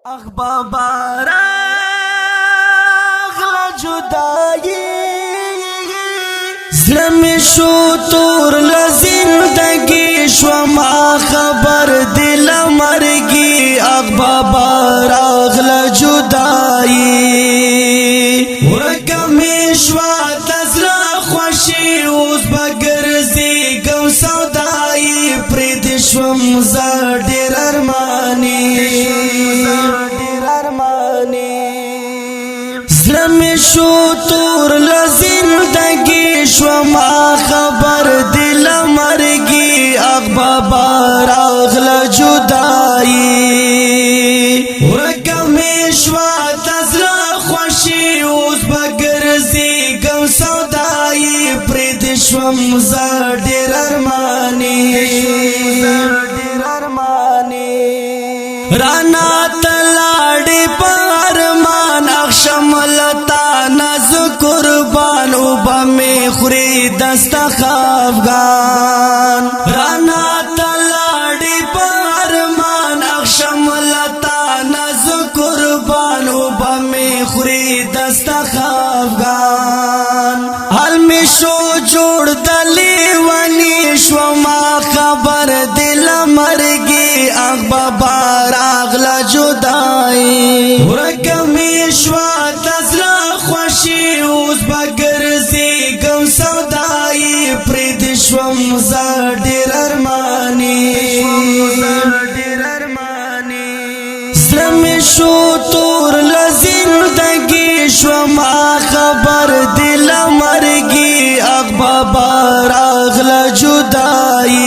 اخ بابا راغلا جدائی زلمی شو تور لزندگی شو ما خبر دل مرگی اخ بابا راغلا جدائی ورکمی شوا تزلا خوشی اوز بگرزی گم سودائی پرید شوم زدر ارمانی زلمی شو تور لزندگی شو ما خبر دل مرگی اخ بابا راغلا جدائی ورکمی شوا تزلا خوشی اوز بگرزی گم سودائی پرید شوم زدر ارمانی رانا تلاڑی پارمان اخشملتا ناز قربان اوبا میں خوری دستا خافگان رانا تلاڑی پارمان اخشملتا ناز قربان اوبا میں خوری دستا خافگان حل میں شو جوڑ دلی ونی شو ما خبر دل مرگی اخ بابا راغلا جدائی ورکمی شوا تزلا خوشی اوز بگرزی گم سودائی پرید شوم زدر ارمانی زلمی شو تور لزندگی شو ما خبر دل مرگی اخ بابا راغلا جدائی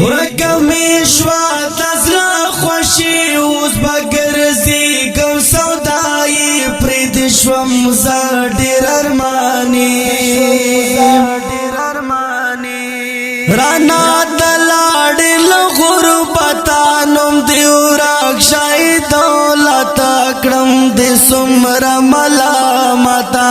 ورکمی شوا تزلا خوشی اوز بگرزی گم سودائی پرید شوم زدر ارمانی رانا دلاڑی لغربتا نم دیو راکشای دولت اکڑم دی سمر ملامتا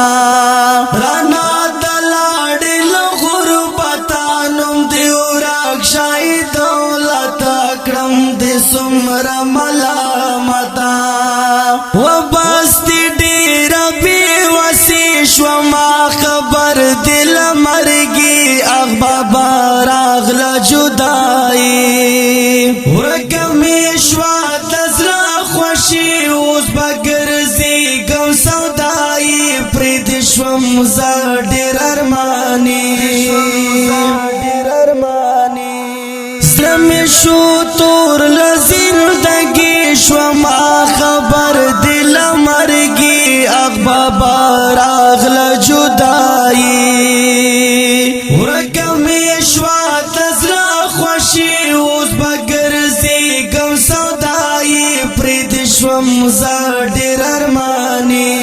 رانا دلاڑی لغربتا نم دیو راکشای دولت اکڑم دی سمر ملامتا وبستی دیر بی وسی شو ما خبر دل مرگی اخ بابا راغلا جدائی ورکمی شوا تزلا خوشی اوز بگرزی گم سودائی پرید شوم زدر ارمانی زلمی شو تور لزندگی شو ما خبر دل مرگی اخ بابا راغلا جدائی ورکمی شوا تزلا خوشی اوز بگرزی گم سودائی پرید شوم زدر ارمانی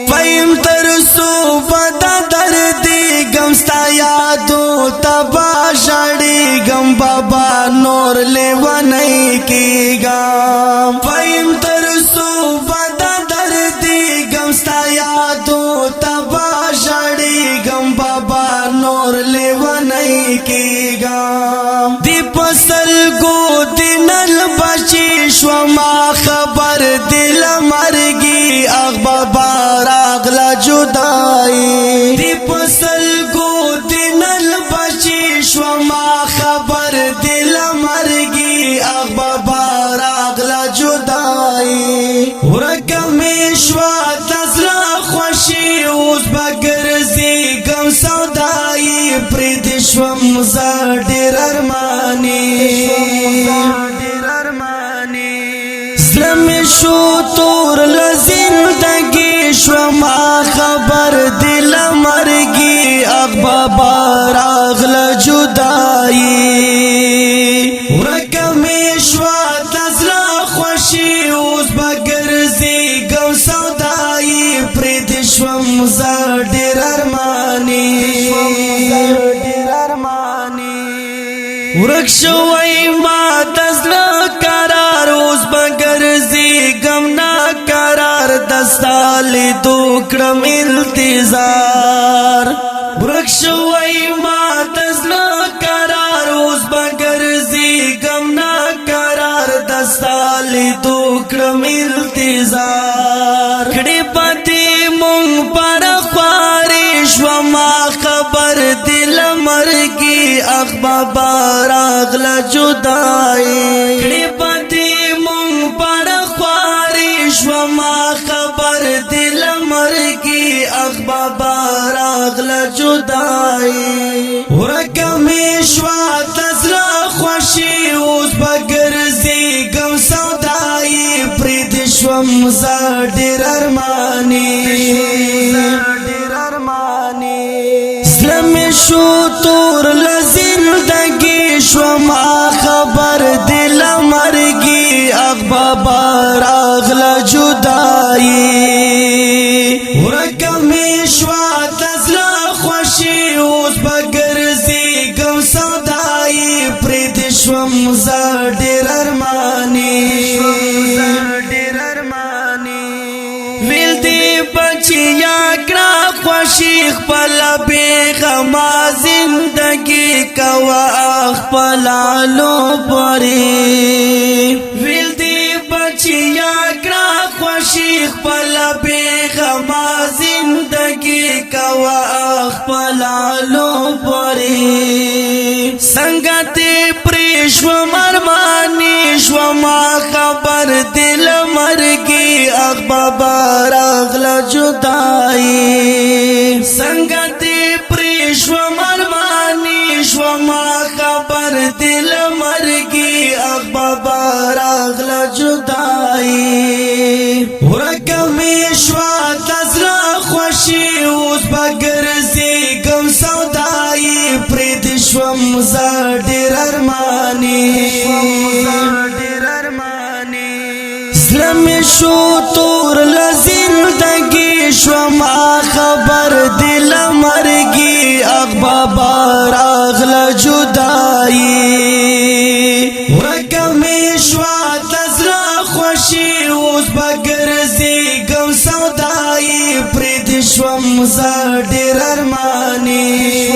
فیم ترسو بدا دردی گم ستا یادو تبا شاڑی گم بابا نور لیوانی کی گم فیم ترسو بدا دردی گم ستا یادو تبا شاڑی گم بابا نور لیوانی کی گم دی پسل گو دینل بچی شو ما خبر دل مرگی اخ بابا راغلا جدائی دی پسل گو دینل بچی شو ما خبر دل مرگی اخ بابا راغلا جدائی ورکمی شوا تزلا خوشی اوز بگرزی گم سودائی پرید شوم زدر ارمانی زلمی شو تور لزندگی شو ما خبر دل مرگی اخ بابا راغلا جدائی ورکمی شوا تزلا خوشی اوز بگرزی گم سودائی پرید شوم زدر ارمانی ورک شوی ما تزلا قرار اوز بگرزی گم نا قرار دستالی دوکرم التزار ورک شوی ما تزلا قرار اوز بگرزی گم لیدو کرم التظار کڑی پتی مونگ پر خواری شوما خبر دل مرگی اخبابا راغلا جدائی کڑی پتی مونگ پر خواری شوما خبر دل مرگی اخبابا راغلا جدائی ورکمی شوا تزلا خوشی اوز بگرزی گم سودائی پرید شوم زادر ارمانی اسلام شو تور لزندگی شوما خبر دل مرگی اخبابا راغلا جدائی ورکمی شوا تزلا خوشی اوز بگرزی گم سودائی پرید شوم زادر ارمانی ویل دی بچیا کرا خوشی خپلا بیغما زندگی کوا خپلا لو پری ویل دی بچیا کرا خوشی خپلا بیغما زندگی کوا خپلا لو پری سنگتی پریشو مرمانی شوما خبر دل مرگی اخبابا راغلا جدائی سنگتی پریشو مرمانی شوما خبر دل مرگی اخبابا راغلا جدائی ورکمی شوا تزلا خوشی اوز بگرزی گم سودائی پرید شوم زادر ارمانی اسلام شو تور لزندگی شوما خبر دل مرگی اخبابا راغلا جدائی ورکمی شوا تزلا خوشی اوز بگرزی گم سودائی پرید شوم زادر ارمانی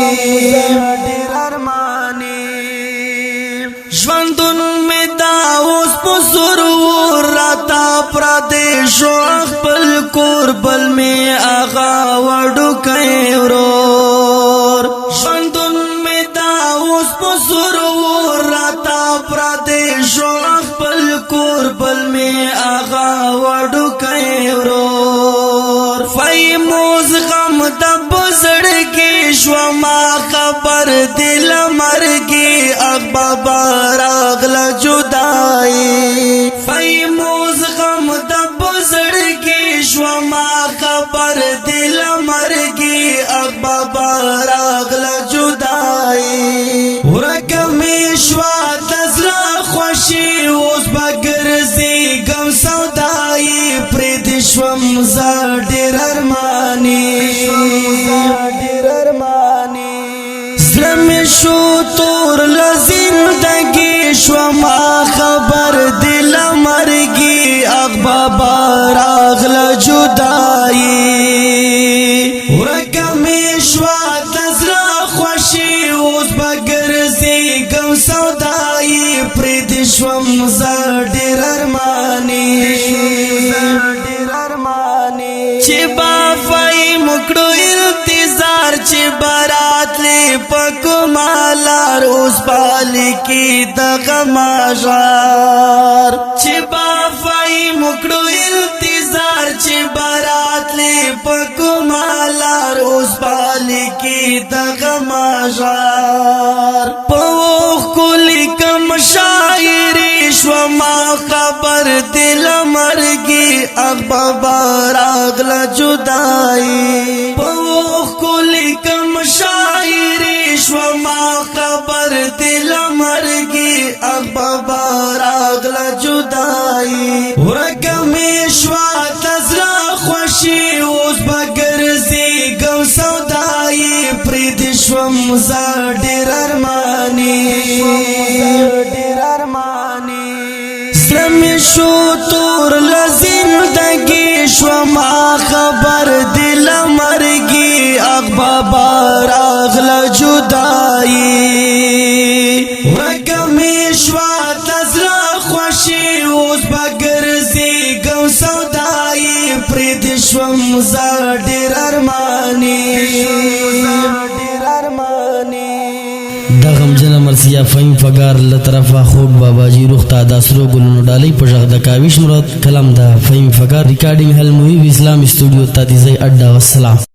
ژوندون می دا اوس په سرور راتا پردیشو خپل کور بل می آغا وډو کای ورور ژوندون می دا اوس په سرور راتا پردیشو خپل کور بل می آغا وډو کای ورور فیموز غم د بزړګي شوما خبر دل مرګي اخبابا راغلا جدائی فیموز غم د بزړګي شوما خبر دل مرګي اخبابا راغلا جدائی ورکمی شوا تزلا خوشی اوز بگرزی گم سودائی پرید شوم زادر ارمانی اسلام شو تور لزندگی شوما خبر دل مرگی اخبابا راغلا جدائی ورکمی شوا تزلا خوشی اوز بگرزی گم سودائی پرید شوم زادر ارمانی چی با فائی مکڑو التظار چی برات لی پکو مالار اس پالی کی دغماشار چی با فائی مکڑو التظار چی برات لی پکو مالار اس پالی کی دغماشار پوخ کلی کم شاعری شوما خبر دل مرگی اخبابا راغلا جدائی پوخ کلی کم شاعری شوما خبر دل مرگی اخبابا راغلا جدائی ورکمی شوا تزلا خوشی اوز بگرزی گم سودائی پرید شوم زادر ارمانی اسلام شو تور لزندگی شوما خبر دل مرگی اخبابا راغلا جدائی ورکمی شوا تزلا خوشی اوز بگر پریت شوم زا ډیر ارمانی دا غمجن مرسیا فهم فگار لطرفا خوب بابا جی رختا دا سرو گلونو ڈالی پشغ دا کاوش مراد کلام دا فهم فگار ریکارڈنگ حل محیب اسلام اسٹوڈیو تاتیزی اڈا والسلام.